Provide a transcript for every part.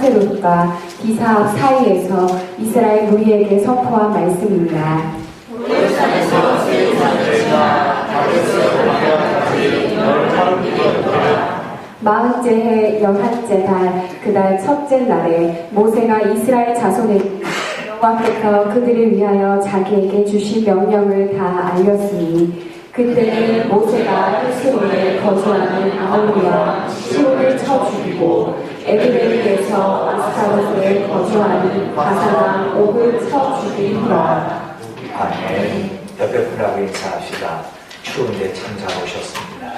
하세롯과 기사합 사이에서 이스라엘 무리에게 선포한 말씀입니다. 모리산에서 제3일이나 다윗의 왕년까지 너를 하루이었더라. 40째 해 11째 달 그달 첫째 날에 모세가 이스라엘 자손에게 여호와께서 그들을 위하여 자기에게 주신 명령을 다 알렸으니 그때는 모세가 헤스론에 거주하는 아모리와 시온을 쳐 죽이고 에브레이에서 아스타롯에 거주하는 바사랑 옥을 쳐 죽인 후라. 아멘. 옆에 분하고 인사합시다. 추운데 참 잘 오셨습니다.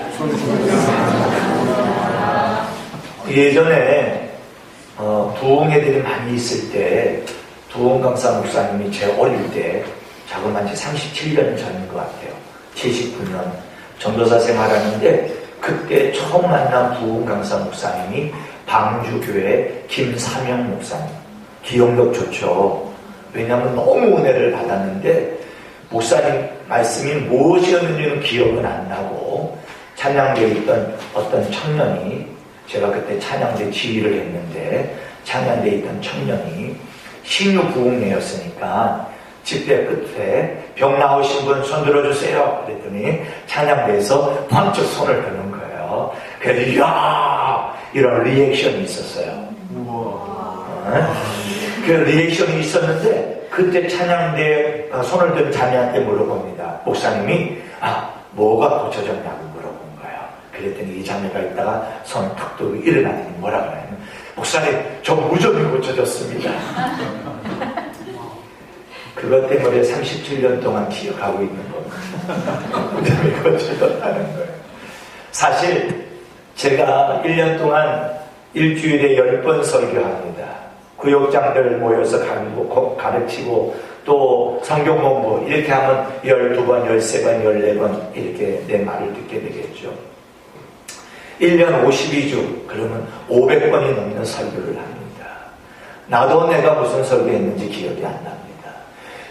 예전에 부흥회들이 많이 있을 때 두홍 강사 목사님이 제 어릴 때 자그만 지 37년 전인 것 같아요. 79년 전도사 생활하는데 그때 처음 만난 부흥 강사 목사님이 방주교회 김사명 목사님. 기억력 좋죠. 왜냐하면 너무 은혜를 받았는데 목사님 말씀이 무엇이었는지는 기억은 안 나고 찬양대에 있던 어떤 청년이 제가 그때 찬양대 지휘를 했는데 찬양대에 있던 청년이 신유 부흥회였으니까 집회 끝에 병 나으신 분 손 들어주세요. 그랬더니 찬양대에서 번쩍 손을 드는 거예요. 그래서 이야 이런 리액션이 있었어요. 그 리액션이 있었는데 그때 찬양대 손을 든 자매한테 물어봅니다. 목사님이 뭐가 고쳐졌냐고 물어본 거예요. 그랬더니 이 자매가 있다가 손을 탁 들고 일어나더니 뭐라 그러냐면 목사님 저 무좀이 고쳐졌습니다. 그것 때문에 37년 동안 기억하고 있는 겁니다. 무좀이 고쳐졌다는 거예요. 사실 제가 1년 동안 일주일에 10번 설교합니다. 구역장들 모여서 가르치고 또 성경 공부 이렇게 하면 12번, 13번, 14번 이렇게 내 말을 듣게 되겠죠. 1년 52주 그러면 500번이 넘는 설교를 합니다. 나도 내가 무슨 설교했는지 기억이 안 납니다.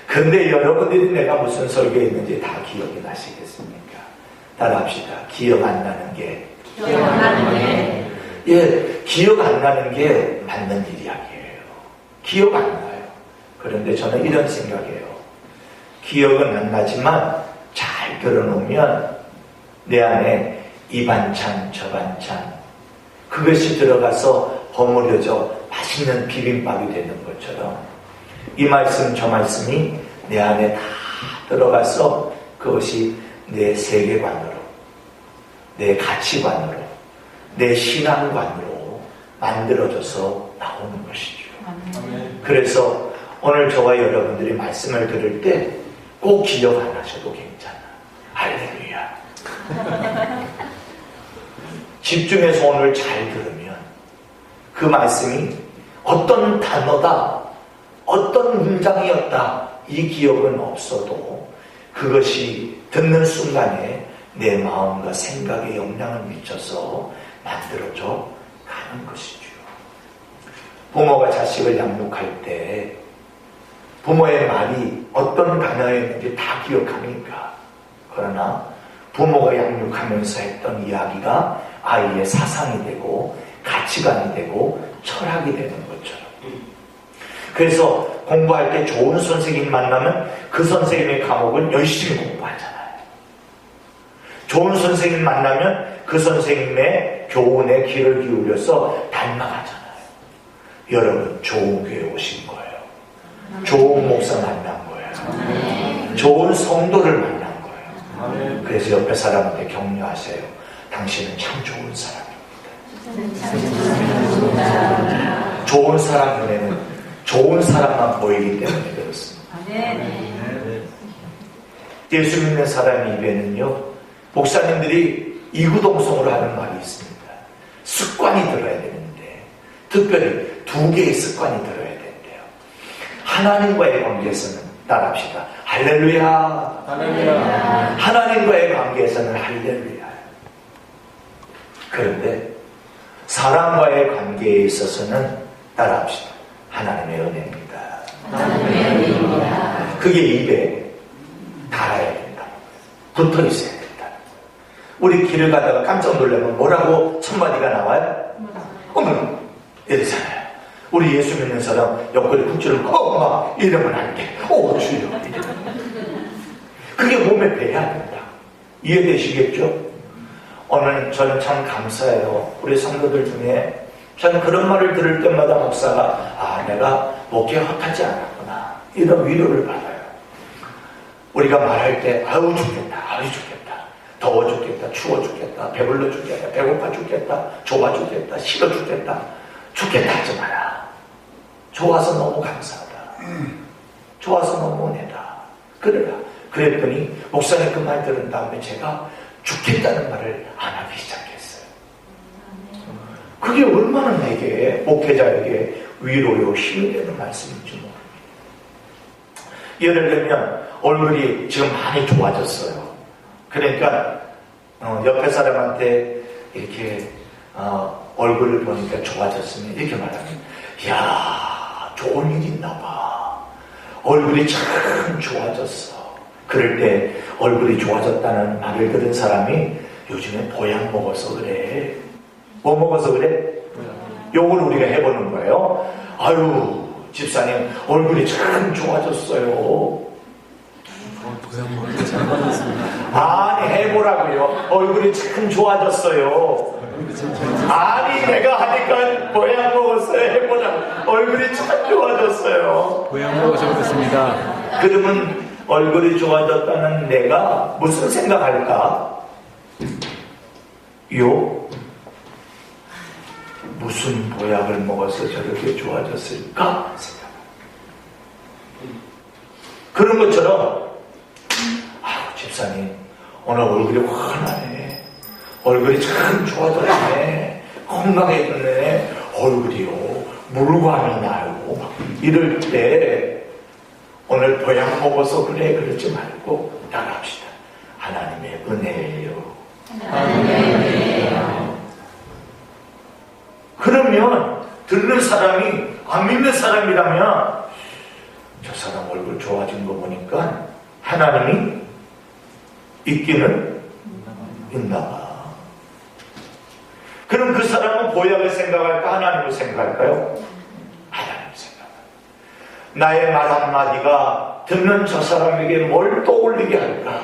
근데 여러분들이 내가 무슨 설교했는지 다 기억이 나시겠습니까? 따라합시다. 기억 안 나는 게 기억 안 나는 게 맞는 이야기예요. 기억 안 나요. 그런데 저는 이런 생각이에요. 기억은 안 나지만 잘 들어놓으면 내 안에 이 반찬 저 반찬 그것이 들어가서 버무려져 맛있는 비빔밥이 되는 것처럼 이 말씀 저 말씀이 내 안에 다 들어가서 그것이 내 세계관으로 내 가치관으로 내 신앙관으로 만들어져서 나오는 것이죠. 그래서 오늘 저와 여러분들이 말씀을 들을 때 꼭 기억 안 하셔도 괜찮아. 할렐루야. 집중해서 오늘 잘 들으면 그 말씀이 어떤 단어다, 어떤 문장이었다 이 기억은 없어도 그것이 듣는 순간에 내 마음과 생각에 영향을 미쳐서 만들어져 가는 것이죠. 부모가 자식을 양육할 때 부모의 말이 어떤 단어였는지 다 기억합니까? 그러나 부모가 양육하면서 했던 이야기가 아이의 사상이 되고 가치관이 되고 철학이 되는 것처럼. 그래서 공부할 때 좋은 선생님 만나면 그 선생님의 과목을 열심히 공부하잖아요. 좋은 선생님 만나면 그 선생님의 교훈에 귀를 기울여서 닮아가잖아요. 여러분 좋은 교회 오신 거예요. 좋은 목사 만난 거예요. 좋은 성도를 만난 거예요. 그래서 옆에 사람한테 격려하세요. 당신은 참 좋은 사람입니다. 좋은 사람 눈에는 좋은 사람만 보이기 때문에 그렇습니다. 예수 믿는 사람 입에는요 목사님들이 이구동성으로 하는 말이 있습니다. 습관이 들어야 되는데 특별히 2개의 습관이 들어야 된대요. 하나님과의 관계에서는 따라합시다. 할렐루야. 할렐루야. 하나님과의 관계에서는 할렐루야. 그런데 사람과의 관계에 있어서는 따라합시다. 하나님의 은혜입니다. 하나님의 은혜입니다. 그게 입에 달아야 된다. 붙어 있어야 된다. 우리 길을 가다가 깜짝 놀라면 뭐라고 첫마디가 나와요? 어머 이러잖아요. 우리 예수 믿는 사람 옆구리 푹 찌르고 막 이러면 안 돼. 주여. 그게 몸에 배야 된다. 이해되시겠죠? 오늘 저는 참 감사해요. 우리 성도들 중에 저는 그런 말을 들을 때마다 목사가 내가 목회에 헛하지 않았구나 이런 위로를 받아요. 우리가 말할 때 아유 죽겠다 더워 죽겠다 추워 죽겠다 배불러 죽겠다 배고파 죽겠다 좋아 죽겠다 싫어 죽겠다 하지 마라. 좋아서 너무 감사하다. 좋아서 너무 은혜다. 그래라. 그랬더니 목사님 그 말 들은 다음에 제가 죽겠다는 말을 안 하기 시작했어요. 그게 얼마나 내게 목회자에게 위로요 힘이 되는 말씀인지 모릅니다. 예를 들면 얼굴이 지금 많이 좋아졌어요. 그러니까 옆에 사람한테 이렇게 얼굴을 보니까 좋아졌으면 이렇게 말하면 야 좋은 일 있나 봐. 얼굴이 참 좋아졌어. 그럴 때 얼굴이 좋아졌다는 말을 들은 사람이 요즘에 보약 먹어서 그래. 뭐 먹어서 그래? 요걸 우리가 해보는 거예요. 아유 집사님 얼굴이 참 좋아졌어요. 보약 먹을 때 잘 받았습니다. 아니 해보라고요. 얼굴이 참 좋아졌어요. 아니 내가 하니까 보약 먹었어요. 해보라고. 얼굴이 참 좋아졌어요. 보약 먹으셔보겠습니다. 그러면 얼굴이 좋아졌다는 내가 무슨 생각할까? 무슨 보약을 먹어서 저렇게 좋아졌을까? 생각. 그런 것처럼 집사님 오늘 얼굴이 환하네. 얼굴이 참 좋아졌네. 건강해졌네. 얼굴이요 물광이 나요. 이럴 때 오늘 보약 먹어서 그래 그러지 말고 따라합시다. 하나님의 은혜예요. 하나님의 은혜예요. 그러면 듣는 사람이 안 믿는 사람이라면 저 사람 얼굴 좋아진 거 보니까 하나님이 있기는 있나 봐. 그럼 그 사람은 보약을 생각할까 하나님을 생각할까요? 하나님을 생각합니다. 나의 말 한마디가 듣는 저 사람에게 뭘 떠올리게 할까?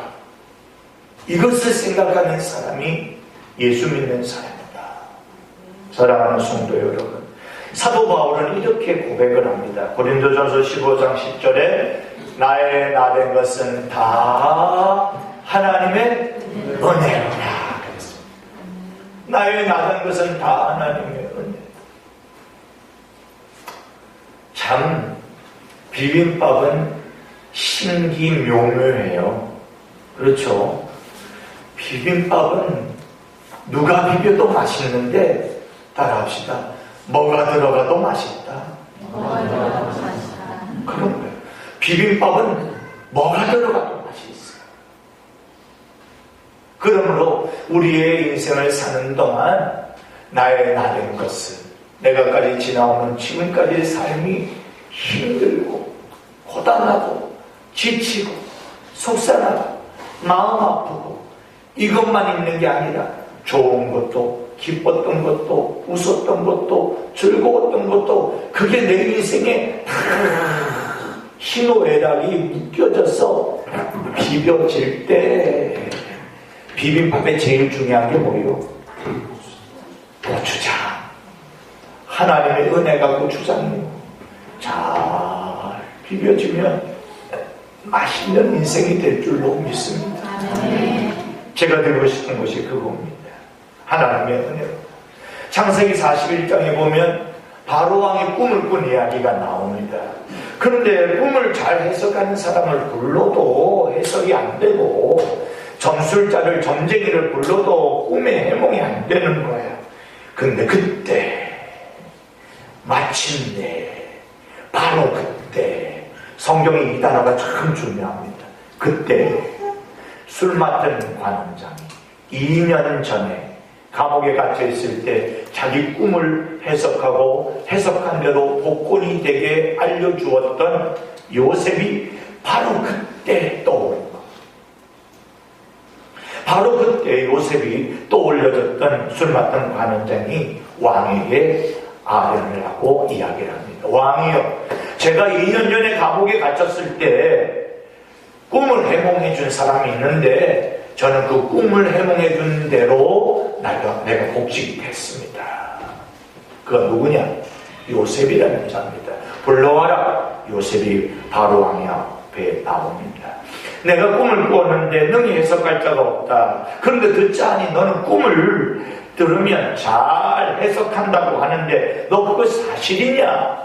이것을 생각하는 사람이 예수 믿는 사람이다. 사랑하는 성도 여러분, 사도 바울은 이렇게 고백을 합니다. 고린도전서 15장 10절에 나의 나된 것은 다 하나님의 은혜로라 그랬습니다. 나의 나된 것은 다 하나님의 은혜. 참 비빔밥은 신기묘묘해요. 그렇죠? 비빔밥은 누가 비벼도 맛있는데 따라합시다. 뭐가 들어가도 맛있다. 그런 거예요. 비빔밥은 뭐가 들어가도 맛이 있어요. 그러므로 우리의 인생을 사는 동안 나의 나된 것은 내가까지 지나오는 지금까지의 삶이 힘들고 고단하고 지치고 속상하고 마음 아프고 이것만 있는 게 아니라 좋은 것도 기뻤던 것도 웃었던 것도 즐거웠던 것도 그게 내 인생에 희노애락이 묶여져서 비벼질 때 비빔밥에 제일 중요한 게 뭐예요? 고추장. 하나님의 은혜가 고추장이에요. 잘 비벼지면 맛있는 인생이 될 줄로 믿습니다. 제가 드리고 싶은 것이 그겁니다. 하나님의 은혜로. 창세기 41장에 보면 바로왕이 꿈을 꾼 이야기가 나옵니다. 그런데 꿈을 잘 해석하는 사람을 불러도 해석이 안 되고 점술자를 점쟁이를 불러도 꿈의 해몽이 안 되는 거야. 근데 그때 마침내 바로 그때 성경에 이 단어가 참 중요합니다. 그때 술 맡은 관원장이 2년 전에 감옥에 갇혀 있을 때 자기 꿈을 해석하고 해석한 대로 복권이 되게 알려주었던 요셉이 바로 그때 떠오른 것. 바로 그때 요셉이 떠올려졌던 술 맡은 관원장이 왕에게 아련을 하고 이야기를 합니다. 왕이요, 제가 2년 전에 감옥에 갇혔을 때 꿈을 해몽해 준 사람이 있는데 저는 그 꿈을 해몽해 준 대로 내가 복직했습니다. 그가 누구냐? 요셉이라는 자입니다. 불러와라. 요셉이 바로 왕의 앞에 나옵니다. 내가 꿈을 꾸었는데 능히 해석할 자가 없다. 그런데 듣자 하니 너는 꿈을 들으면 잘 해석한다고 하는데 너 그거 사실이냐?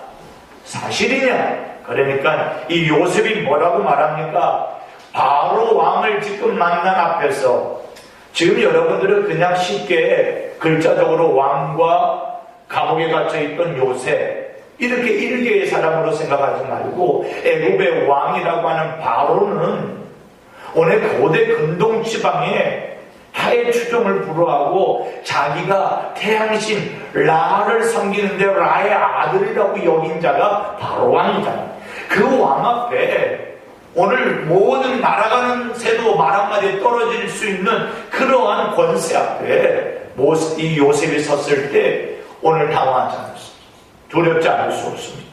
사실이냐? 그러니까 이 요셉이 뭐라고 말합니까? 바로 왕을 지금 만난 앞에서 지금 여러분들은 그냥 쉽게 글자적으로 왕과 감옥에 갇혀있던 요셉 이렇게 일개의 사람으로 생각하지 말고 애굽의 왕이라고 하는 바로는 오늘 고대 근동 지방에 타의 추종을 불허하고 자기가 태양신 라를 섬기는데 라의 아들이라고 여긴 자가 바로 왕이잖아요. 그 왕 앞에 오늘 모든 날아가는 새도 말 한마디에 떨어질 수 있는 그러한 권세 앞에 이 요셉이 섰을 때 오늘 당황하지 않습니다. 두렵지 않을 수 없습니다.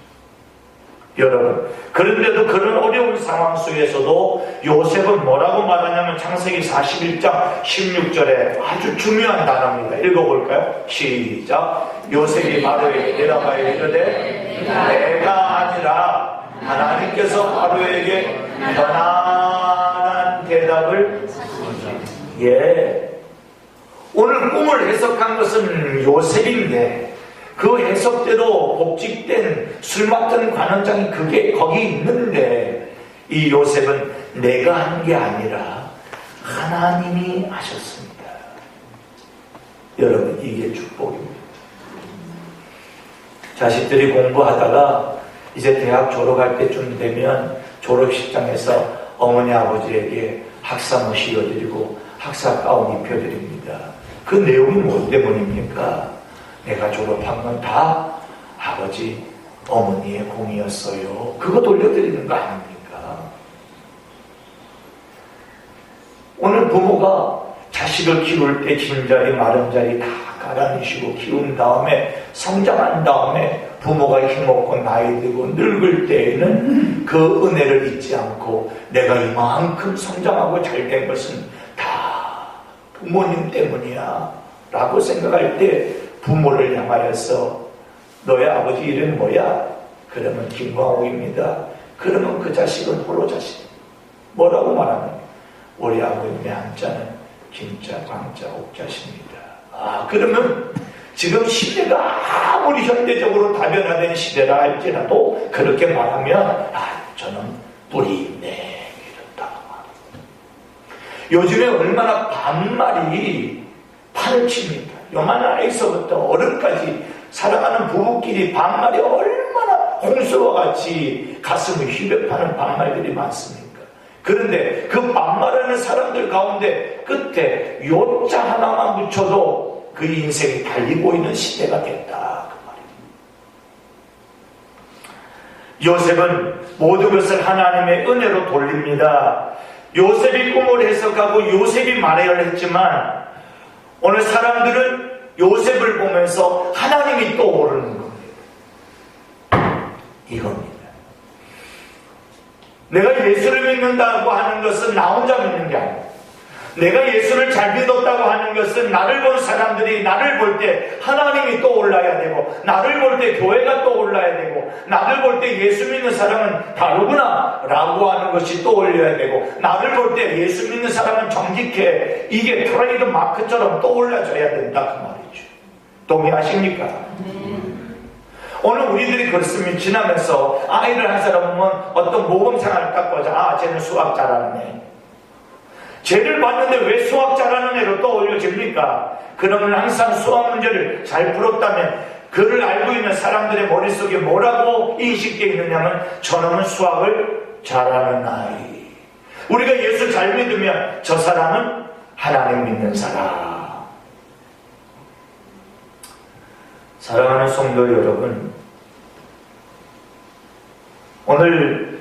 여러분, 그런데도 그런 어려운 상황 속에서도 요셉은 뭐라고 말하냐면 창세기 41장 16절에 아주 중요한 단어입니다. 읽어볼까요? 시작. 요셉이 바로에게 대답하여 이르되 내가 아니라 하나님께서 바로에게 편안한 대답을 오늘 꿈을 해석한 것은 요셉인데 그 해석대로 복직된 술 맡은 관원장이 거기 있는데 이 요셉은 내가 한 게 아니라 하나님이 하셨습니다. 여러분, 이게 축복입니다. 자식들이 공부하다가 이제 대학 졸업할 때쯤 되면 졸업식장에서 어머니 아버지에게 학사모 씌워드리고 학사 가운 입혀드립니다. 그 내용이 뭐 때문입니까? 내가 졸업한 건 다 아버지 어머니의 공이었어요. 그거 돌려드리는 거 아닙니까? 오늘 부모가 자식을 키울 때 진자리 마른 자리 다 갈아내시고 키운 다음에 성장한 다음에 부모가 힘없고 나이 들고 늙을 때에는 그 은혜를 잊지 않고 내가 이만큼 성장하고 잘된 것은 다 부모님 때문이야 라고 생각할 때 부모를 향하여서 너의 아버지 이름이 뭐야? 그러면 김광욱입니다. 그러면 그 자식은 홀로 자식. 뭐라고 말하는? 우리 아버님의 한자는 김자, 광자, 옥자십니다. 그러면 지금 시대가 아무리 현대적으로 다변화된 시대라 할지라도 그렇게 말하면 저는 뿌리 있네 이런다. 요즘에 얼마나 반말이 판을 칩니다. 요만한 아이서부터 어른까지 사랑하는 부부끼리 반말이 얼마나 홍수와 같이 가슴을 휘벼파는 반말들이 많습니까? 그런데 그 반말하는 사람들 가운데 끝에 요자 하나만 붙여도 그 인생이 달리고 있는 시대가 됐다 그 말입니다. 요셉은 모든 것을 하나님의 은혜로 돌립니다. 요셉이 꿈을 해석하고 요셉이 말해야 했지만 오늘 사람들은 요셉을 보면서 하나님이 떠오르는 겁니다. 이겁니다. 내가 예수를 믿는다고 하는 것은 나 혼자 믿는 게 아니에요. 내가 예수를 잘 믿었다고 하는 것은 나를 본 사람들이 나를 볼 때 하나님이 떠올라야 되고, 나를 볼 때 교회가 떠올라야 되고, 나를 볼 때 예수 믿는 사람은 다르구나 라고 하는 것이 떠올려야 되고, 나를 볼 때 예수 믿는 사람은 정직해, 이게 트레이드 마크처럼 떠올라져야 된다 그 말이죠. 동의하십니까? 오늘 우리들이 그렇습니다. 지나면서 아이를 한 사람 보면 어떤 모범생활을 딱 보자. 쟤는 수학 잘하네. 쟤를 봤는데 왜 수학 잘하는 애로 떠올려집니까? 그러면 항상 수학 문제를 잘 풀었다면 그를 알고 있는 사람들의 머릿속에 뭐라고 인식되어 있느냐면 저놈은 수학을 잘하는 아이. 우리가 예수 잘 믿으면 저 사람은 하나님 믿는 사람. 사랑하는 성도 여러분, 오늘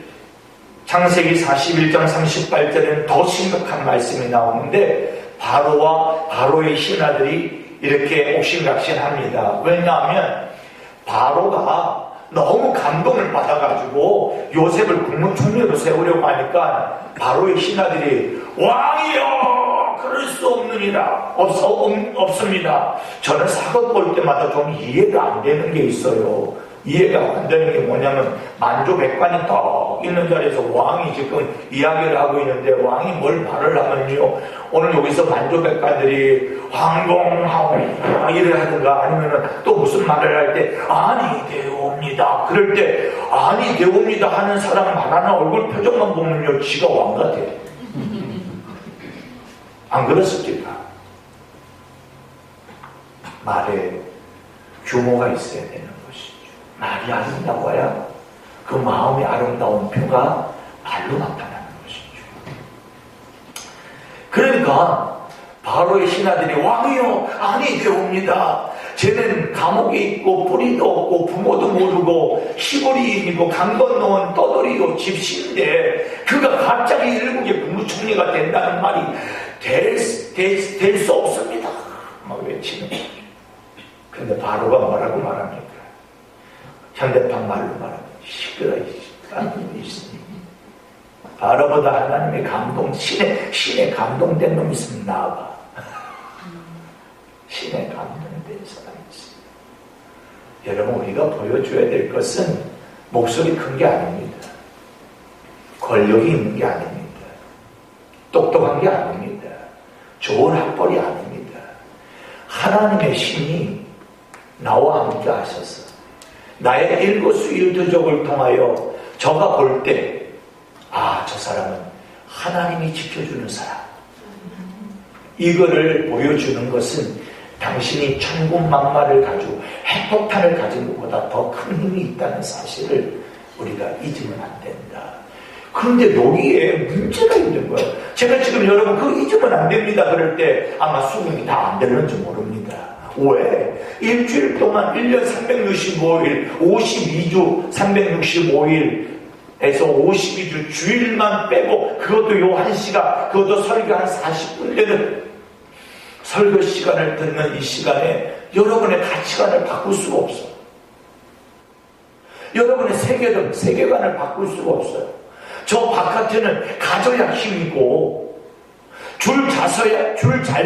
창세기 41장 38절에는 더 심각한 말씀이 나오는데 바로와 바로의 신하들이 이렇게 옥신각신합니다. 왜냐하면 바로가 너무 감동을 받아가지고 요셉을 국무총리로 세우려고 하니까 바로의 신하들이 왕이여 그럴 수 없느니라. 없습니다. 저는 사극 볼 때마다 좀 이해가 안 되는 게 있어요. 이해가 안 되는 게 뭐냐면 만조백관이 딱 있는 자리에서 왕이 지금 이야기를 하고 있는데 왕이 뭘 말을 하면요, 오늘 여기서 만조백관들이 황공하오니 일을 하든가 아니면 또 무슨 말을 할 때 아니 되옵니다 그럴 때 아니 되옵니다 하는 사람 말하는 얼굴 표정만 보면요 지가 왕 같아요. 안 그렇습니까? 말에 규모가 있어야 되는 것이죠. 말이 아름다워야 그 마음이 아름다운 표가 말로 나타나는 것이죠. 그러니까 바로의 신하들이 왕이요 아니 되옵니다. 쟤는 감옥에 있고 뿌리도 없고 부모도 모르고 시골이인이고 강 건너온 떠돌이요 집시인데 그가 갑자기 일국의 국무총리가 된다는 말이 될 수 없습니다. 막 외치는 거죠. 근데 바로가 뭐라고 말합니까? 현대판 말로 말하면 시끄러 있으니 바로보다 하나님의 감동 신의 감동된 놈이 있으면 나와봐. 신의 감동된 사람이 있습니다. 여러분 우리가 보여줘야 될 것은 목소리 큰 게 아닙니다. 권력이 있는 게 아닙니다. 똑똑한 게 아닙니다. 좋은 학벌이 아닙니다. 하나님의 신이 나와 함께 하셔서 나의 일거수일투족을 통하여 저가 볼 때 아, 저 사람은 하나님이 지켜주는 사람. 이거를 보여주는 것은 당신이 천군만마를 가지고 핵폭탄을 가진 것보다 더 큰 힘이 있다는 사실을 우리가 잊으면 안 된다. 그런데 여기에 문제가 있는 거예요. 제가 지금 여러분 그거 잊으면 안 됩니다 그럴 때 아마 수긍이 다 안 되는지 모릅니다. 왜? 일주일 동안 1년 365일 52주 365일에서 52주 주일만 빼고 그것도 요 1시간 그것도 설교 한 40분 되는 설교 시간을 듣는 이 시간에 여러분의 가치관을 바꿀 수가 없어요. 여러분의 세계관을 바꿀 수가 없어요. 저 바깥에는 가져야 힘이고 줄 잘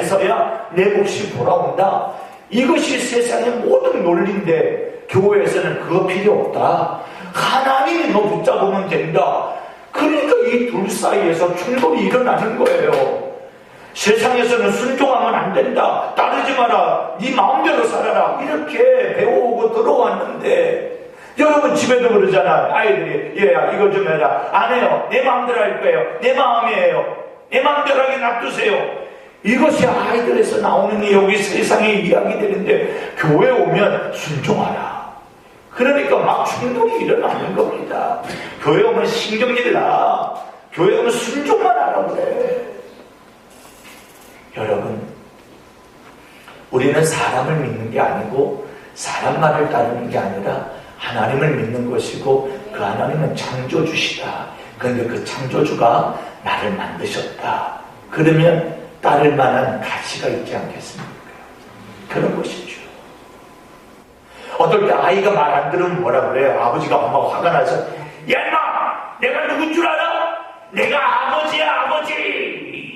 서야 내 몫이 돌아온다. 이것이 세상의 모든 논리인데 교회에서는 그거 필요 없다. 하나님이 너 붙잡으면 된다. 그러니까 이 둘 사이에서 충돌이 일어나는 거예요. 세상에서는 순종하면 안 된다. 따르지 마라. 네 마음대로 살아라. 이렇게 배워오고 들어왔는데 여러분 집에도 그러잖아. 아이들이 얘야 이거 좀 해라. 안 해요. 내 마음대로 할 거예요. 내 마음이에요. 내 마음대로 하게 놔두세요. 이것이 아이들에서 나오는 여기 세상의 이야기들인데 교회 오면 순종하라. 그러니까 막 충돌이 일어나는 겁니다. 교회 오면 신경질 나. 교회 오면 순종만 하라고 그래. 여러분 우리는 사람을 믿는 게 아니고 사람 말을 따르는 게 아니라 하나님을 믿는 것이고 그 하나님은 창조주시다. 그런데 그 창조주가 나를 만드셨다. 그러면 따를 만한 가치가 있지 않겠습니까? 그런 것이죠. 어떨 때 아이가 말 안 들으면 뭐라 그래요? 아버지가 엄마가 화가 나서 야 인마 내가 누군 줄 알아? 내가 아버지야 아버지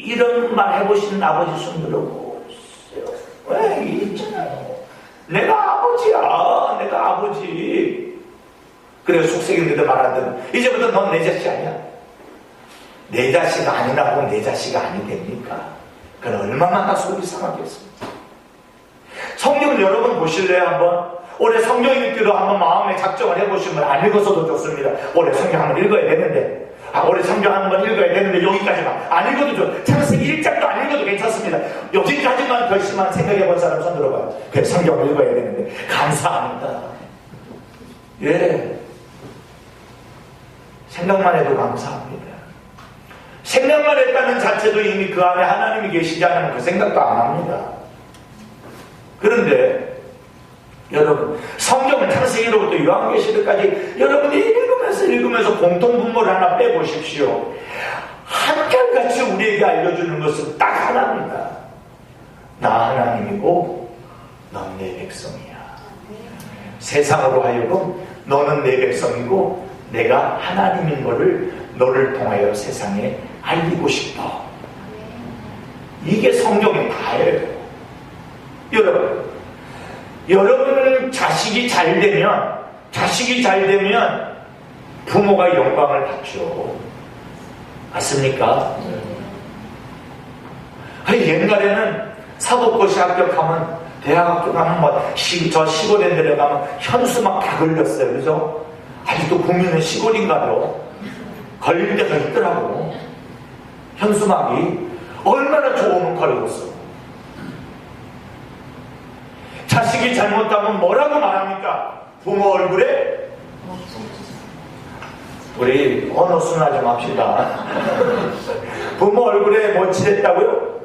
이런 말 해보시는 아버지 손 들어보세요. 왜? 있잖아요. 내가 아버지야. 내가 아버지. 그래 속색인데도 말 안 듣는. 이제부터 넌 내 자식 아니야. 내 자식 아니라고 내 자식 아니 됩니까? 그건 얼마나 속이 상하겠습니까? 성경 여러분 보실래요 한번? 올해 성경 읽기로 한번 마음에 작정을 해보시면 안 읽어서도 좋습니다. 올해 성경 한번 읽어야 되는데 올해 성경 한번 읽어야 되는데 여기까지만 안 읽어도 좋아요. 창세기 1장도 안 읽어도 괜찮습니다. 여기까지만 결심한 생각해본 사람 손 들어봐요. 그래 성경을 읽어야 되는데 감사합니다. 예, 생각만 해도 감사합니다. 생각만 했다는 자체도 이미 그 안에 하나님이 계시지 않으면 그 생각도 안 합니다. 그런데 여러분 성경을 창세기로부터 요한계시록까지 여러분이 읽으면서 공통분모를 하나 빼보십시오. 한결같이 우리에게 알려주는 것은 딱 하나입니다. 나 하나님이고 넌 내 백성이야. 세상으로 하여금 너는 내 백성이고 내가 하나님인 것을 너를 통하여 세상에 알리고 싶어. 이게 성경의 다예요. 여러분 자식이 잘 되면 부모가 영광을 받죠. 맞습니까? 옛날에는 사법고시 합격하면 대학 합격하면 저 시골에 내려가면 현수 막 다 걸렸어요. 그죠? 아직도 국민은 시골인가요? 걸릴 때가 있더라고. 현수막이 얼마나 좋으면 걸렸어. 자식이 잘못하면 뭐라고 말합니까? 부모 얼굴에? 우리 언어 순화 좀 합시다. 부모 얼굴에 뭐 칠했다고요?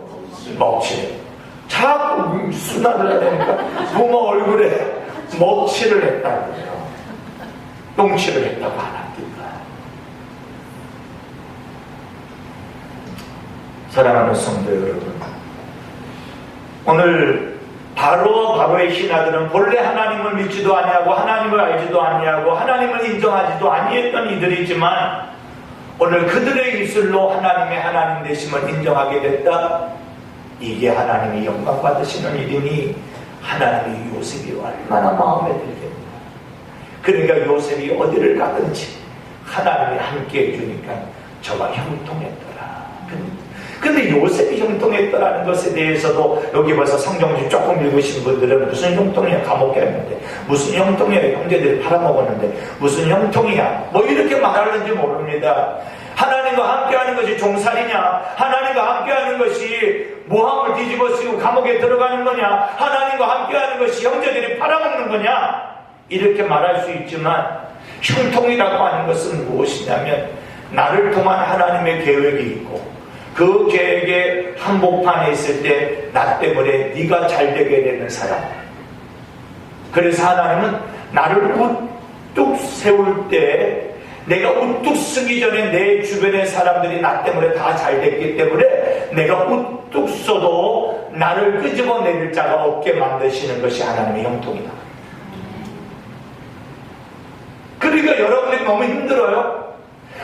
먹칠. 자꾸 순화를 해야 되니까 부모 얼굴에 먹칠을 했다고요. 똥칠을 했다고 안 합니까? 사랑하는 성도 여러분, 오늘 바로의 신하들은 본래 하나님을 믿지도 아니하고 하나님을 알지도 아니하고 하나님을 인정하지도 아니했던 이들이지만 오늘 그들의 입술로 하나님의 하나님 되심을 인정하게 됐다. 이게 하나님이 영광 받으시는 일이니 하나님이 요셉이 얼마나 마음에 들겠나. 그러니까 요셉이 어디를 가든지 하나님이 함께 해주니까 저가 형통했더라. 근데 요셉이 형통했더라는 것에 대해서도 여기 벌써 성경지 조금 읽으신 분들은 무슨 형통이야? 감옥에 했는데 무슨 형통이야? 형제들이 팔아먹었는데 무슨 형통이야? 뭐 이렇게 말하는지 모릅니다. 하나님과 함께하는 것이 종살이냐? 하나님과 함께하는 것이 모함을 뒤집어 쓰고 감옥에 들어가는 거냐? 하나님과 함께하는 것이 형제들이 팔아먹는 거냐? 이렇게 말할 수 있지만 형통이라고 하는 것은 무엇이냐면 나를 통한 하나님의 계획이 있고 그 계획의 한복판에 있을 때 나 때문에 네가 잘 되게 되는 사람. 그래서 하나님은 나를 우뚝 세울 때 내가 우뚝 쓰기 전에 내 주변의 사람들이 나 때문에 다 잘 됐기 때문에 내가 우뚝 써도 나를 끄집어내릴 자가 없게 만드시는 것이 하나님의 형통이다. 그러니까 여러분들이 너무 힘들어요.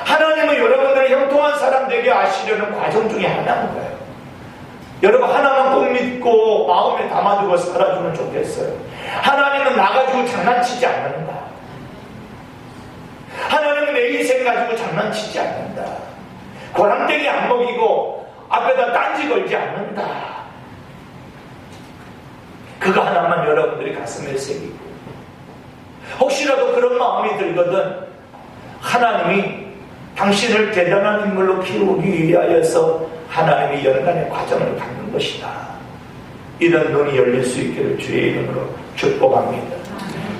하나님은 여러분들을 형통한 사람 되게 하시려는 과정 중에 하나인 거예요. 여러분 하나만 꼭 믿고 마음에 담아두고 살아주면 좋겠어요. 하나님은 나 가지고 장난치지 않는다. 하나님은 내 인생 가지고 장난치지 않는다. 고랑땡이 안 먹이고 앞에다 딴지 걸지 않는다. 그거 하나만 여러분들이 가슴에 새기고 혹시라도 그런 마음이 들거든 하나님이 당신을 대단한 인물로 키우기 위하여서 하나님이 연간의 과정을 갖는 것이다. 이런 눈이 열릴 수 있기를 주의 이름으로 축복합니다.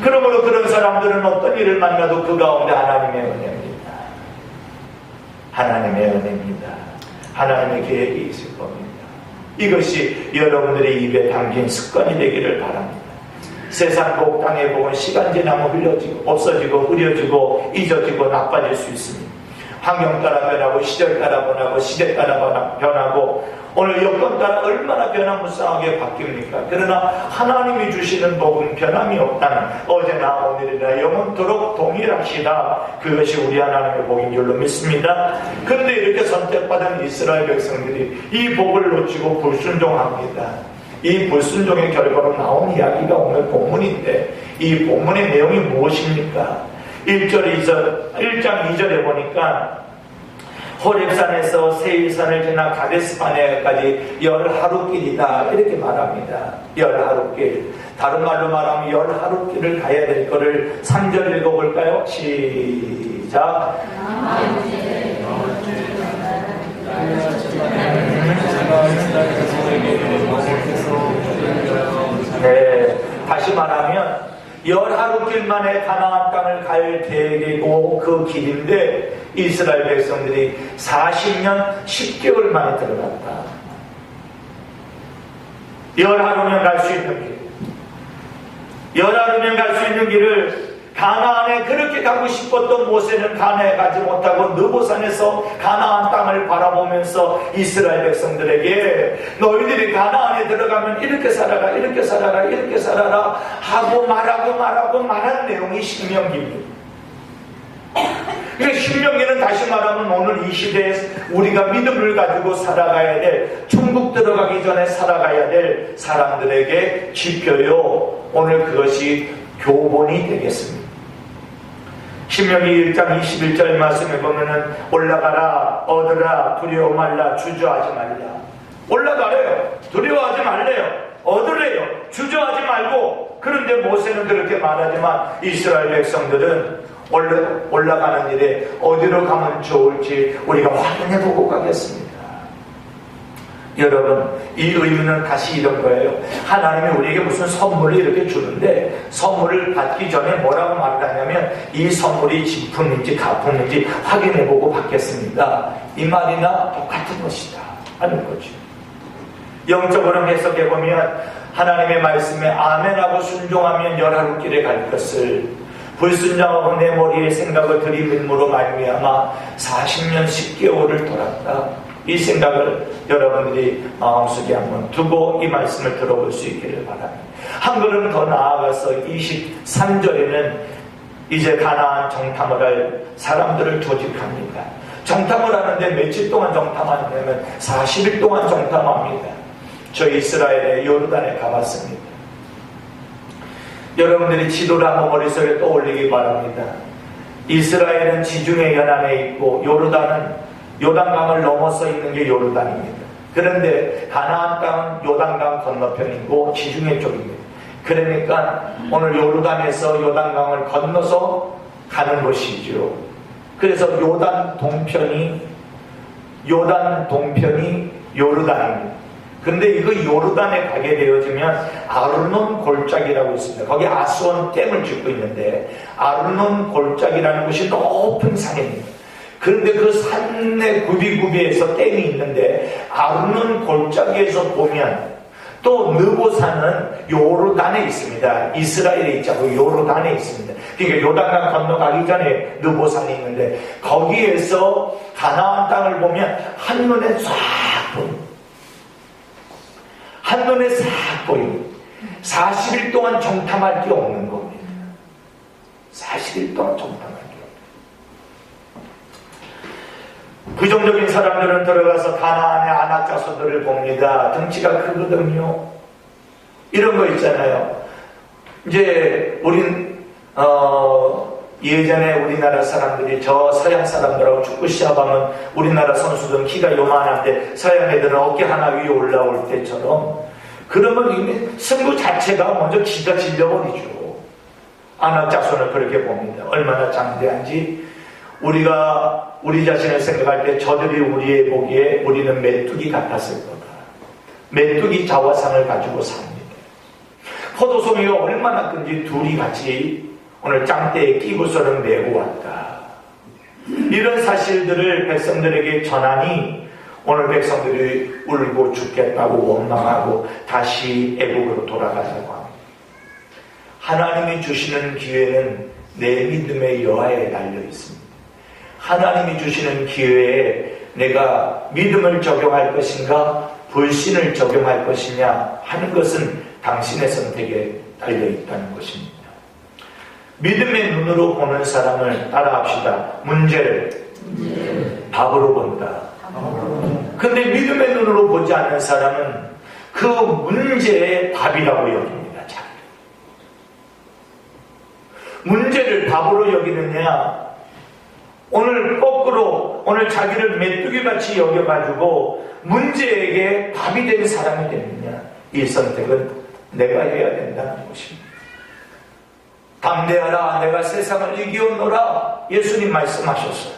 그러므로 그런 사람들은 어떤 일을 만나도 그 가운데 하나님의 은혜입니다. 하나님의 은혜입니다. 하나님의 계획이 있을 겁니다. 이것이 여러분들의 입에 담긴 습관이 되기를 바랍니다. 세상 복, 땅의 복은 시간 지나면 흘려지고 없어지고 흐려지고 잊어지고 나빠질 수 있습니다. 환경 따라 변하고 시절 따라 변하고 시대 따라 변하고 오늘 여건 따라 얼마나 변화무쌍하게 바뀝니까? 그러나 하나님이 주시는 복은 변함이 없다는 어제나 오늘이나 영원토록 동일하시다. 그것이 우리 하나님의 복인 줄로 믿습니다. 그런데 이렇게 선택받은 이스라엘 백성들이 이 복을 놓치고 불순종합니다. 이 불순종의 결과로 나온 이야기가 오늘 본문인데 이 본문의 내용이 무엇입니까? 1장 2절에 보니까 호렙산에서 세일산을 지나 가데스바네아까지 10하루길이다 이렇게 말합니다. 10하루길. 다른 말로 말하면 10하루길을 가야 될 거를 3절 읽어볼까요? 시작. 네, 다시 말하면 10하루길 만에 가나안 땅을 갈 계획이고 그 길인데 이스라엘 백성들이 40년 10개월 만에 들어갔다. 10하루면 갈 수 있는 길. 10하루면 갈 수 있는 길을 가나안에 그렇게 가고 싶었던 모세는 가나안에 가지 못하고 느보산에서 가나안 땅을 바라보면서 이스라엘 백성들에게 너희들이 가나안에 들어가면 이렇게 살아라, 이렇게 살아라, 이렇게 살아라 하고 말한 내용이 신명기입니다. 그러니까 신명기는 다시 말하면 오늘 이 시대에 우리가 믿음을 가지고 살아가야 될, 천국 들어가기 전에 살아가야 될 사람들에게 지표요. 오늘 그것이 교본이 되겠습니다. 신명기 1장 21절 말씀에 보면은 올라가라, 얻으라, 두려워 말라, 주저하지 말라. 올라가래요. 두려워하지 말래요. 얻으래요. 주저하지 말고. 그런데 모세는 그렇게 말하지만 이스라엘 백성들은 올라가는 일에 어디로 가면 좋을지 우리가 확인해보고 가겠습니다. 여러분, 이 의미는 다시 이런 거예요. 하나님이 우리에게 무슨 선물을 이렇게 주는데 선물을 받기 전에 뭐라고 말하냐면 이 선물이 진품인지 가품인지 확인해보고 받겠습니다. 이 말이나 똑같은 것이다 하는 거죠. 영적으로 해석해보면 하나님의 말씀에 아멘하고 순종하면 열하루 길에 갈 것을 불순종하고 내 머리에 생각을 들이밀므로 말미암아 40년 10개월을 돌았다. 이 생각을 여러분들이 마음속에 한번 두고 이 말씀을 들어볼 수 있기를 바랍니다. 한 걸음 더 나아가서 23절에는 이제 가나안 정탐을 할 사람들을 조직합니다. 정탐을 하는데 며칠 동안 정탐하냐면 40일 동안 정탐합니다. 저 이스라엘의 요르단에 가봤습니다. 여러분들이 지도를 한번 머릿속에 떠올리기 바랍니다. 이스라엘은 지중해 연안에 있고 요르단은 요단강을 넘어서 있는 게 요르단입니다. 그런데 가나안 땅은 요단강 건너편이고 지중해 쪽입니다. 그러니까 오늘 요르단에서 요단강을 건너서 가는 것이죠. 그래서 요단 동편이 요르단입니다. 그런데 이거 요르단에 가게 되어지면 아르논 골짜기라고 있습니다. 거기 아스원 댐을 짓고 있는데 아르논 골짜기라는 곳이 높은 산입니다. 그런데 그 산의 구비구비에서 댐이 있는데 아르논 골짜기에서 보면 또 느보산은 요르단에 있습니다. 이스라엘에 있지 않고 요르단에 있습니다. 그러니까 요단강 건너가기 전에 느보산이 있는데 거기에서 가나안 땅을 보면 한눈에 싹 보입니다. 한눈에 싹 보입니다. 40일 동안 정탐할 게 없는 겁니다. 40일 동안 정탐할 게 없는. 부정적인 사람들은 들어가서 가나안의 아낙 자손들을 봅니다. 덩치가 크거든요. 이런 거 있잖아요. 이제 우린 예전에 우리나라 사람들이 저 서양 사람들하고 축구 시합하면 우리나라 선수들은 키가 요만한데 서양 애들은 어깨 하나 위에 올라올 때처럼 그러면 이미 승부 자체가 먼저 기가 질려버리죠. 아낙 자손을 그렇게 봅니다. 얼마나 장대한지 우리가 우리 자신을 생각할 때 저들이 우리의 보기에 우리는 메뚜기 같았을 거다. 메뚜기 자화상을 가지고 삽니다. 포도송이가 얼마나 큰지 둘이 같이 오늘 짱대에 끼고서는 메고 왔다. 이런 사실들을 백성들에게 전하니 오늘 백성들이 울고 죽겠다고 원망하고 다시 애국으로 돌아가자고 합니다. 하나님이 주시는 기회는 내 믿음의 여하에 달려 있습니다. 하나님이 주시는 기회에 내가 믿음을 적용할 것인가 불신을 적용할 것이냐 하는 것은 당신의 선택에 달려 있다는 것입니다. 믿음의 눈으로 보는 사람을 따라합시다. 문제를 답으로 본다. 근데 믿음의 눈으로 보지 않는 사람은 그 문제의 답이라고 여깁니다. 문제를 답으로 여기느냐, 오늘 거꾸로 오늘 자기를 메뚜기같이 여겨가지고 문제에게 답이 된 사람이 되느냐, 이 선택은 내가 해야 된다는 것입니다. 담대하라, 내가 세상을 이기었노라, 예수님 말씀하셨어요.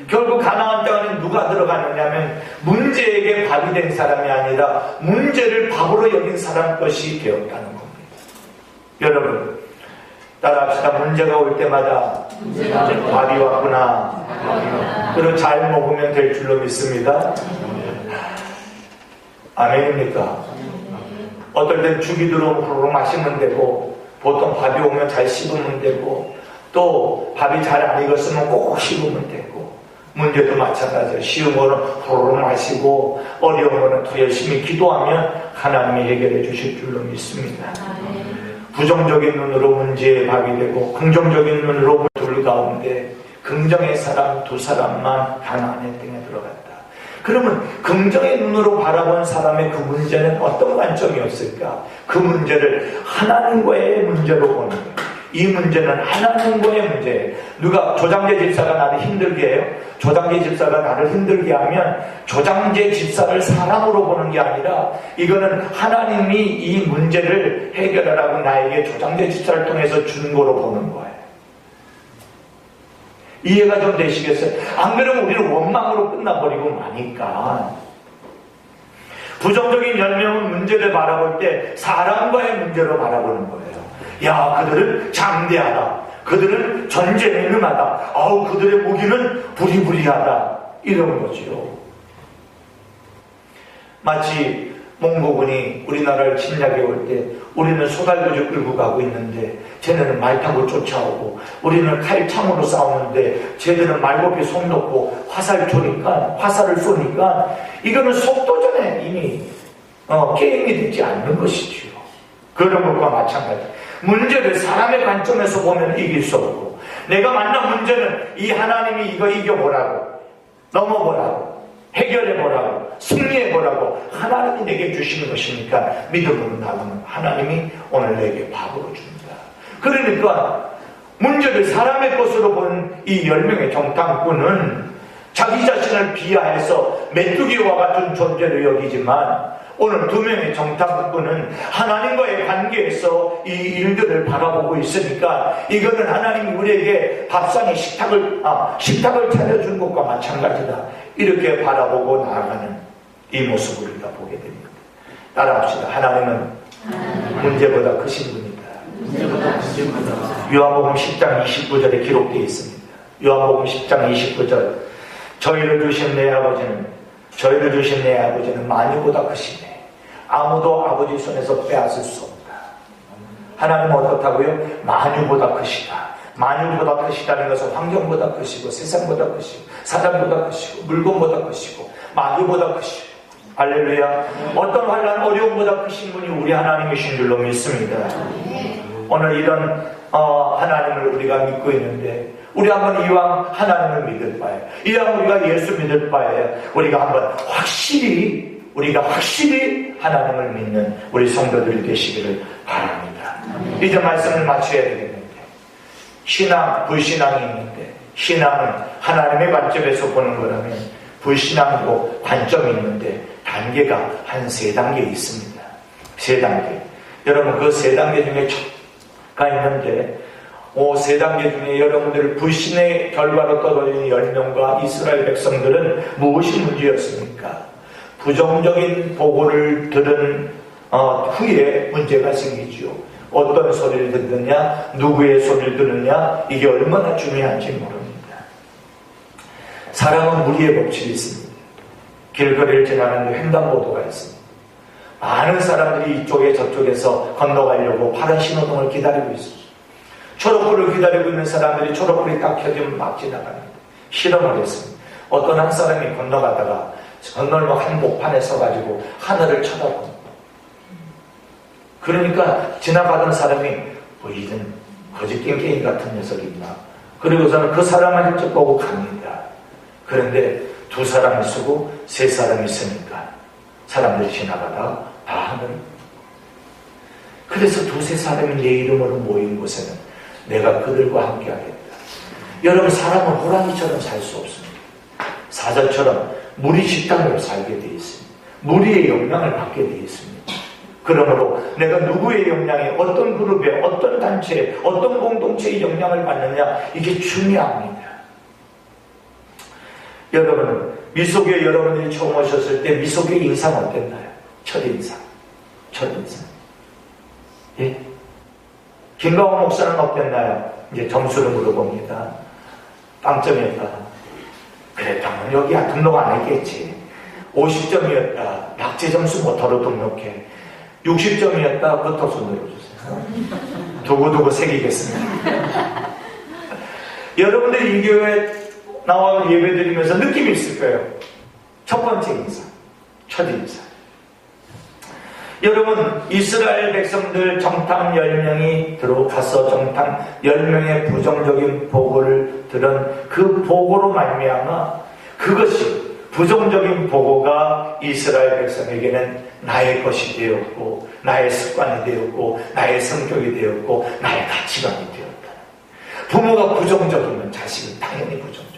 결국 가나안 땅에 누가 들어가느냐면 문제에게 답이 된 사람이 아니라 문제를 답으로 여긴 사람 것이 되었다는 겁니다. 여러분 따라합시다. 문제가 올 때마다 답이 왔구나. 그리고 잘 먹으면 될 줄로 믿습니다. 아멘입니까? 어떨 땐 죽이 들어오면 후루룩 마시면 되고, 보통 밥이 오면 잘 씹으면 되고, 또 밥이 잘 안 익었으면 꼭 씹으면 되고, 문제도 마찬가지예요. 쉬운 거는 호로록 마시고 어려운 거는 더 열심히 기도하면 하나님이 해결해 주실 줄로 믿습니다. 부정적인 눈으로 문제의 밥이 되고 긍정적인 눈으로 둘 가운데 긍정의 사람 두 사람만 가나안의 땅에 들어갔다. 그러면 긍정의 눈으로 바라본 사람의 그 문제는 어떤 관점이었을까? 그 문제를 하나님과의 문제로 보는 거예요. 이 문제는 하나님과의 문제예요. 누가 조장재 집사가 나를 힘들게 해요? 조장재 집사가 나를 힘들게 하면 조장재 집사를 사람으로 보는 게 아니라 이거는 하나님이 이 문제를 해결하라고 나에게 조장재 집사를 통해서 준 거로 보는 거예요. 이해가 좀 되시겠어요? 안 그러면 우리는 원망으로 끝나버리고 마니까. 부정적인 10명은 문제를 바라볼 때 사람과의 문제로 바라보는 거예요. 야, 그들은 장대하다. 그들은 전쟁에 능하다. 아우, 그들의 무기는 부리부리하다. 이런 거지요. 마치 몽고군이 우리나라를 침략해 올 때 우리는 소달구주 끌고 가고 있는데 쟤네는 말 타고 쫓아오고 우리는 칼창으로 싸우는데 쟤들은 말고피 손 놓고 화살을 쏘니까 이거는 속도전에 이미 게임이 되지 않는 것이지요. 그런 것과 마찬가지. 문제를 사람의 관점에서 보면 이길 수 없고, 내가 만난 문제는 이 하나님이 이거 이겨보라고, 넘어보라고, 해결해보라고, 승리해보라고 하나님이 내게 주시는 것이니까 믿음으로 나가면 하나님이 오늘 내게 밥으로 줍니다. 그러니까 문제를 사람의 것으로 본 이 10명의 정탐꾼은 자기 자신을 비하해서 메뚜기와 같은 존재로 여기지만 오늘 2명의 정탐꾼은 하나님과의 관계에서 이 일들을 바라보고 있으니까 이거는 하나님이 우리에게 밥상에 식탁을 차려준 것과 마찬가지다. 이렇게 바라보고 나아가는 이 모습을 우리가 보게 됩니다. 따라합시다. 하나님은 문제보다 크신 분이다. 요한복음 10장 29절에 기록되어 있습니다. 요한복음 10장 29절. 저희를 주신 내 아버지는 만유보다 크시네. 아무도 아버지 손에서 빼앗을 수 없다. 하나님은 어떻다고요? 만유보다 크시다. 만유보다 크시다는 것은 환경보다 크시고 세상보다 크시고 사람보다 크시고 물건보다 크시고 마귀보다 크시고, 할렐루야. 어떤 환난 어려움보다 크신 분이 우리 하나님이신 줄로 믿습니다. 오늘 이런 하나님을 우리가 믿고 있는데 우리 한번 이왕 하나님을 믿을 바에, 이왕 우리가 예수 믿을 바에 우리가 한번 확실히 하나님을 믿는 우리 성도들이 되시기를 바랍니다. 이제 말씀을 마쳐야 되겠는데, 신앙, 불신앙이 있는데, 신앙은 하나님의 관점에서 보는 거라면 불신앙도 관점이 있는데 단계가 한 3단계 있습니다. 3단계. 여러분 그 3단계 중에 가 있는데 3단계 중에 여러분들 불신의 결과로 떨어진 10명과 이스라엘 백성들은 무엇이 문제였습니까? 부정적인 보고를 들은 후에 문제가 생기죠. 어떤 소리를 듣느냐, 누구의 소리를 듣느냐, 이게 얼마나 중요한지 모릅니다. 사람은 무리의 법칙이 있습니다. 길거리를 지나는데 횡단보도가 있습니다. 많은 사람들이 이쪽에 저쪽에서 건너가려고 파란 신호등을 기다리고 있습니다. 초록불을 기다리고 있는 사람들이 초록불이 딱 켜지면 막 지나갑니다. 실험을 했습니다. 어떤 한 사람이 건너가다가 건널목 한복판에 서가지고 하늘을 쳐다봅니다. 그러니까 지나가던 사람이 이런 거짓갱갱이 같은 녀석이 있나, 그리고서는 그 사람을 직접 보고 갑니다. 그런데 2사람이 쓰고 3사람이 쓰니까 사람들이 지나가다가 다 하늘. 그래서 2-3사람이 내 이름으로 모인 곳에는 내가 그들과 함께 하겠다. 여러분, 사람은 호랑이처럼 살 수 없습니다. 사자처럼 무리 집단으로 살게 되어 있습니다. 무리의 영향을 받게 되어 있습니다. 그러므로 내가 누구의 영향에, 어떤 그룹에, 어떤 단체에, 어떤 공동체의 영향을 받느냐, 이게 중요합니다. 여러분, 미소교회 여러분들이 처음 오셨을 때 미소교회 인상 어땠나요? 첫인상. 예? 김강호 목사는 어땠나요? 이제 점수를 물어봅니다. 빵점이었다. 그랬다면 여기 등록 안 했겠지. 50점이었다. 약제 점수 못하러 등록해. 60점이었다. 그것도 손 들어주세요. 두고두고 새기겠습니다. 여러분들 이 교회에 나와 예배드리면서 느낌이 있을 거예요. 첫 번째 인상, 첫 인상. 여러분, 이스라엘 백성들 정탐 10명이 들어가서 정탐 10명의 부정적인 보고를 들은 그 보고로 말미암아 그것이 부정적인 보고가 이스라엘 백성에게는 나의 것이 되었고, 나의 습관이 되었고, 나의 성격이 되었고, 나의 가치관이 되었다. 부모가 부정적이면 자식은 당연히 부정적.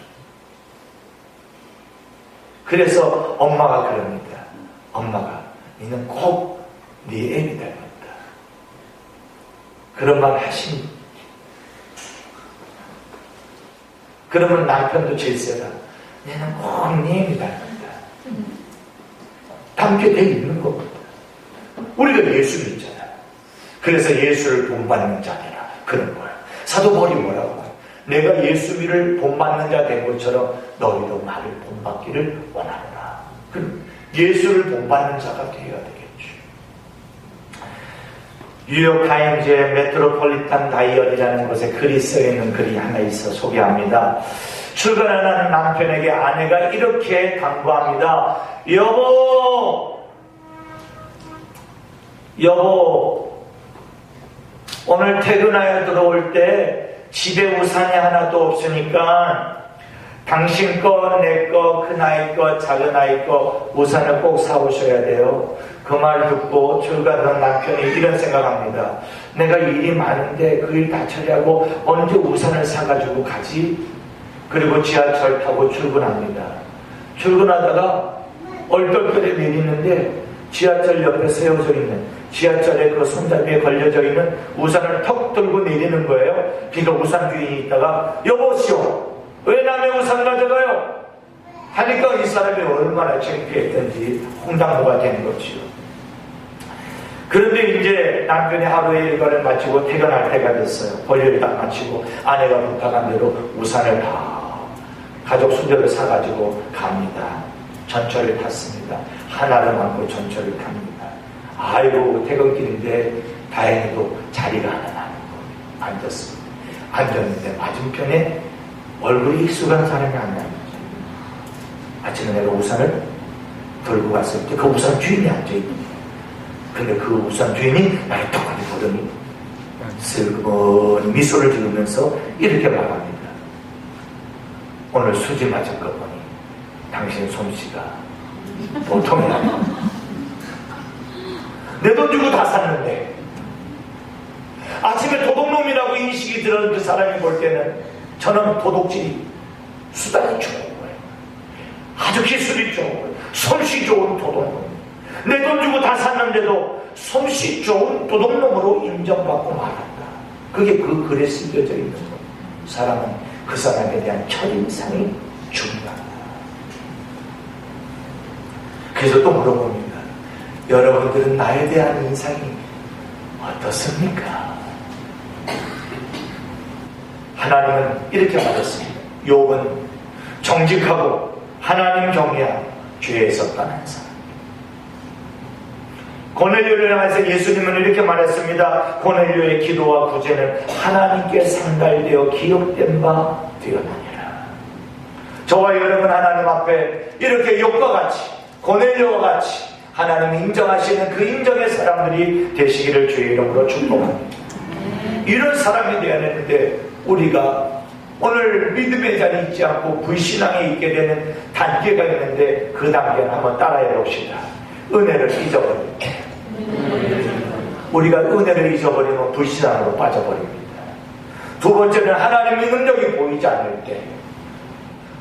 그래서 엄마가 그럽니다. 엄마가 너는 꼭 네 애비 닮았다. 그런 말 하신. 그러면 남편도 질세라. 너는 꼭 네 애비 닮았다. 담게 돼 있는 겁니다. 우리가 예수 믿잖아요. 그래서 예수를 본받는 자들아. 그런 거야. 사도 바울이 뭐라고 해요? 내가 예수를 본받는 자 된 것처럼 너희도 나를 본받기를 원하노라. 그럼 예수를 본받는 자가 되어야 되겠죠. 뉴욕타임즈의 메트로폴리탄 다이어리라는 곳에 글이 써있는 글이 하나 있어 소개합니다. 출근하는 남편에게 아내가 이렇게 당부합니다. 여보, 오늘 퇴근하여 들어올 때 집에 우산이 하나도 없으니까 당신 거, 내 거, 큰 아이 거, 작은 아이 거 우산을 꼭 사오셔야 돼요. 그 말 듣고 출근하는 남편이 이런 생각합니다. 내가 일이 많은데 그 일 다 처리하고 언제 우산을 사가지고 가지? 그리고 지하철 타고 출근합니다. 출근하다가 얼떨결에 내리는데 지하철 옆에 세워져 있는, 지하철에 그 손잡이에 걸려져 있는 우산을 턱 들고 내리는 거예요. 그러니까 우산 주인이 있다가 여보시오, 왜 남의 우산 가져가요? 하니까 이 사람이 얼마나 창피했던지 홍당무가 된 거지요. 그런데 이제 남편이 하루의 일과를 마치고 퇴근할 때가 됐어요. 볼일을 딱 마치고 아내가 부탁한 대로 우산을 다 가족 수저를 사가지고 갑니다. 전철을 탔습니다. 하나를 안고 전철을 탑니다. 아이고, 퇴근길인데 다행히도 자리가 하나 나는 거 앉았습니다. 앉았는데 맞은편에 얼굴이 익숙한 사람이 앉아있는 거죠. 아침에 내가 우산을 들고 갔을 때 그 우산 주인이 앉아있는 거예요. 근데 그 우산 주인이 나를 똑같이 보더니 슬그머니 미소를 지으면서 이렇게 말합니다. 오늘 수지 맞은 거 보니 당신 솜씨가 보통이 아니야. 내 돈 주고 다 샀는데 아침에 도둑놈이라고 인식이 들은 그 사람이 볼 때는 저는 도둑질이 수단이 좋은 거예요. 아주 기술이 좋은 거예요. 솜씨 좋은 도둑놈. 내 돈 주고 다 샀는데도 솜씨 좋은 도둑놈으로 인정받고 말한다. 그게 그 글에 쓰여져 있는 거예요. 사람은 그 사람에 대한 첫인상이 중요하다. 그래서 또 물어봅니다. 여러분들은 나에 대한 인상이 어떻습니까? 하나님은 이렇게 말했습니다. 욥은 정직하고 하나님 경외한 죄에서 떠난 사람. 고넬료를 향해서 예수님은 이렇게 말했습니다. 고넬료의 기도와 구제는 하나님께 상달되어 기록된 바 되었느니라. 저와 여러분 하나님 앞에 이렇게 욥과 같이, 고넬료와 같이 하나님 인정하시는 그 인정의 사람들이 되시기를 주의 이름으로 축복합니다. 이런 사람이 되어야 되는데 우리가 오늘 믿음의 자리에 있지 않고 불신앙에 있게 되는 단계가 있는데 그 단계는 한번 따라해 봅시다. 은혜를 잊어버립니다. 우리가 은혜를 잊어버리면 불신앙으로 빠져버립니다. 두 번째는 하나님의 능력이 보이지 않을 때,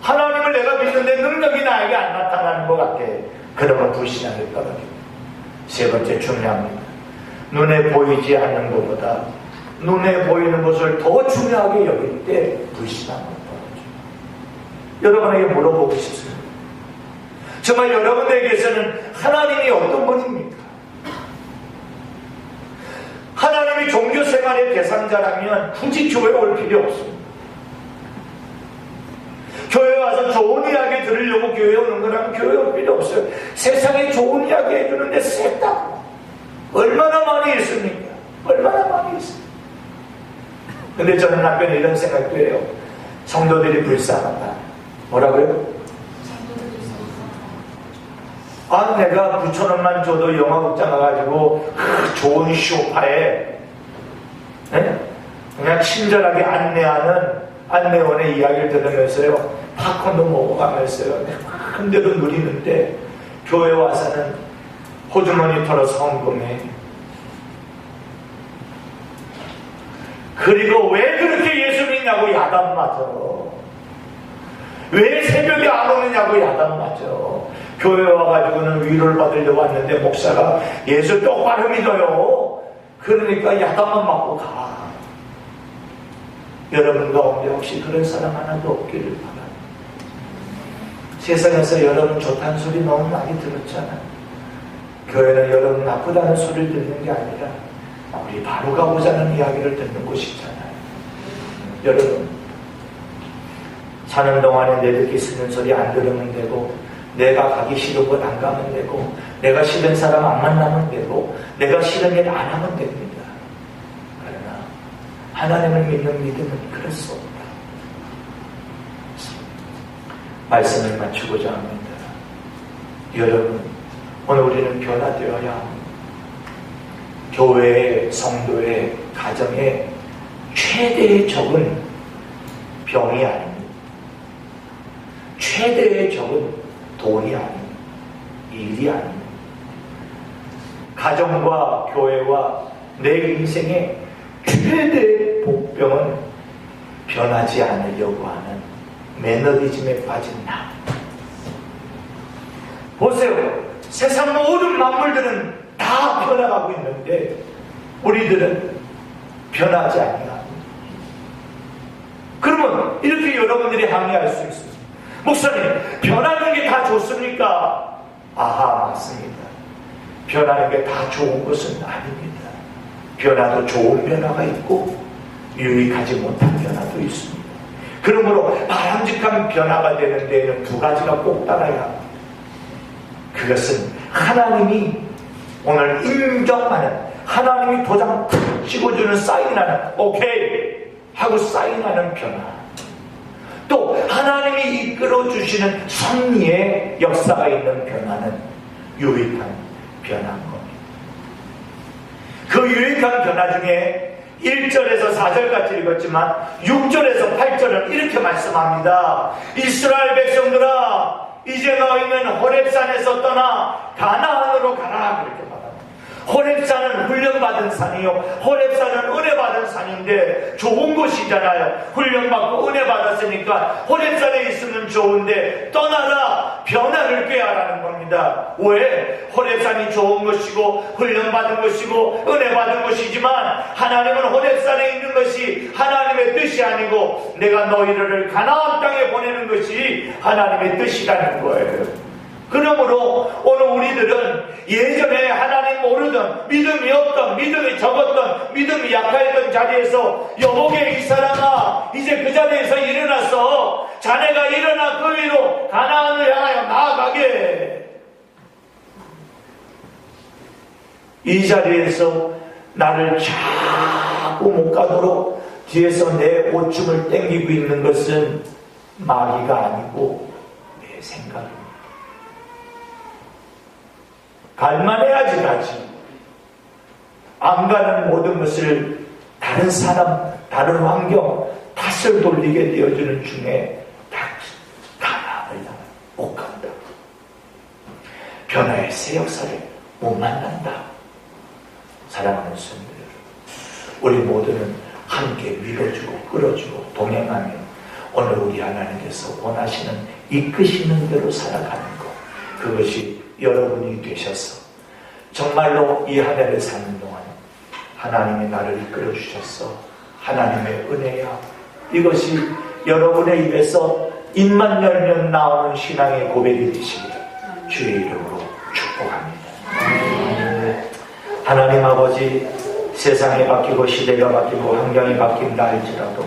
하나님을 내가 믿는데 능력이 나에게 안 나타나는 것 같아. 그러면 불신앙이 떨어집니다. 세 번째 중요합니다. 눈에 보이지 않는 것보다 눈에 보이는 것을 더 중요하게 여길 때 불신앙으로 떨어집니다. 여러분에게 물어보고 싶습니다. 정말 여러분에게서는 하나님이 어떤 분입니까? 하나님이 종교생활의 대상자라면 굳이 교회 올 필요 없습니다. 교회 와서 좋은 이야기 들으려고 교회 오는 거라면 교회 올 필요 없어요. 세상에 좋은 이야기 해주는데 셌다고 얼마나 많이 있습니까? 얼마나 많이 있습니까? 근데 저는 남편이 이런 생각도 해요. 성도들이 불쌍하다. 뭐라고요? 아, 내가 9,000원만 줘도 영화극장 가가지고 좋은 쇼파에 그냥 친절하게 안내원의 이야기를 들으면서요, 팝콘도 먹어가면서요, 흔대로 누리는데 교회 와서는 호주머니 털어서 헌금해. 그리고 왜 그렇게 예수 믿냐고 야단 맞아. 왜 새벽에 안 오느냐고 야단 맞아. 교회 와가지고는 위로를 받으려고 왔는데 목사가 예수 똑바로 믿어요. 그러니까 야단만 맞고 가. 여러분 가운데 혹시 그런 사람 하나도 없기를 바랍니다. 세상에서 여러분 좋다는 소리 너무 많이 들었잖아요. 교회는 여러분 나쁘다는 소리를 듣는 게 아니라 우리 바로 가보자는 이야기를 듣는 곳이잖아요. 여러분, 사는 동안에 내 듣기 싫은 소리 안 들으면 되고, 내가 가기 싫은 곳 안 가면 되고, 내가 싫은 사람 안 만나면 되고, 내가 싫은 일 안 하면 됩니다. 그러나 하나님을 믿는 믿음은 그럴 수 없다. 말씀을 맞추고자 합니다. 여러분, 오늘 우리는 변화되어야 합니다. 교회의, 성도의, 가정의 최대의 적은 병이 아닙니다. 최대의 적은 돈이 아닙니다. 일이 아닙니다. 가정과 교회와 내 인생의 최대의 복병은 변하지 않으려고 하는 매너리즘에 빠진 나. 보세요. 세상 모든 만물들은 다 변화가고 있는데 우리들은 변하지 아니합니다. 그러면 이렇게 여러분들이 항의할 수 있습니다. 목사님, 변하는 게 다 좋습니까? 아하, 맞습니다. 변하는 게 다 좋은 것은 아닙니다. 변화도 좋은 변화가 있고 유익하지 못한 변화도 있습니다. 그러므로 바람직한 변화가 되는 데에는 두 가지가 꼭 따라야 합니다. 그것은 하나님이 오늘 인정하는, 하나님이 도장 찍어주는 사인하는, 오케이 하고 사인하는 변화, 또 하나님이 이끌어주시는 섭리의 역사가 있는 변화는 유익한 변화인 겁니다. 그 유익한 변화 중에 1절에서 4절까지 읽었지만 6절에서 8절은 이렇게 말씀합니다. 이스라엘 백성들아, 이제 너희는 호렙산에서 떠나 가나안으로 가라. 그렇게 말합니다. 호렙산은 훈련받은 산이요, 호렙산은 은혜받은 산인데 좋은 곳이잖아요. 훈련받고 은혜받았으니까 호렙산에 있으면 좋은데 떠나라, 변화를 꾀하라는 겁니다. 왜? 호렙산이 좋은 것이고 훈련받은 것이고 은혜받은 것이지만 하나님은 호렙산에 있는 것이 하나님의 뜻이 아니고 내가 너희를 가나안 땅에 보내는 것이 하나님의 뜻이라는 거예요. 그러므로 오늘 우리들은 예전에 하나님 모르던, 믿음이 없던, 믿음이 적었던, 믿음이 약했던 자리에서 여보게 이 사람아, 이제 그 자리에서 일어나서 자네가 일어나 그 위로 가나안을 향하여 나아가게. 이 자리에서 나를 자꾸 못 가도록 뒤에서 내 오줌을 땡기고 있는 것은 마귀가 아니고 내 생각입니다. 갈만해야지 가지. 안 가는 모든 것을 다른 사람, 다른 환경, 탓을 돌리게 되어주는 중에 다 가나안을 향해 못 간다. 변화의 새 역사를 못 만난다. 사랑하는 성도 여러분, 우리 모두는 함께 밀어주고 끌어주고 동행하며 오늘 우리 하나님께서 원하시는 이끄시는 대로 살아가는 것, 그것이 여러분이 되셔서 정말로 이 한 해를 사는 동안 하나님이 나를 이끌어 주셔서 하나님의 은혜야, 이것이 여러분의 입에서 입만 열면 나오는 신앙의 고백이 되시기를 주의 이름으로 축복합니다. 하나님 아버지, 세상이 바뀌고 시대가 바뀌고 환경이 바뀐다 할지라도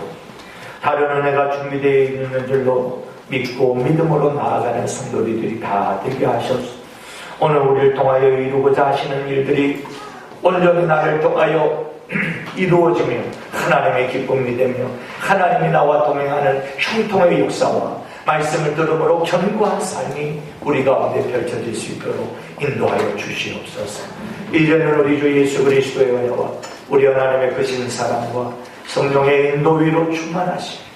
다른 은혜가 준비되어 있는 줄로 믿고 믿음으로 나아가는 성도들이 다 되게 하셨소. 오늘 우리를 통하여 이루고자 하시는 일들이 온전히 나를 통하여 이루어지며 하나님의 기쁨이 되며 하나님이 나와 동행하는 형통의 역사와 말씀을 들음으로 견고한 삶이 우리 가운데 펼쳐질 수 있도록 인도하여 주시옵소서. 이제는 우리 주 예수 그리스도의 은혜와 우리 하나님의 크신 사랑과 성령의 인도 위로 충만하시고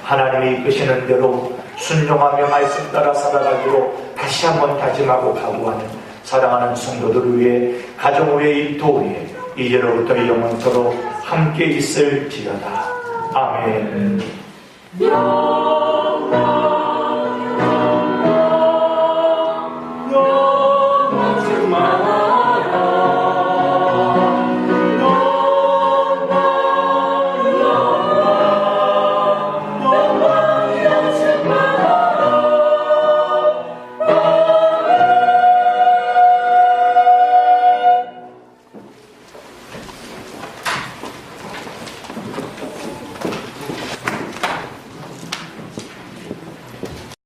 하나님이 이끄시는 대로 순종하며 말씀 따라 살아가기로 다시 한번 다짐하고 각오하는 사랑하는 성도들을 위해 가정 위에 일터 위에 이제로부터 영원토록 함께 있을지어다. 아멘.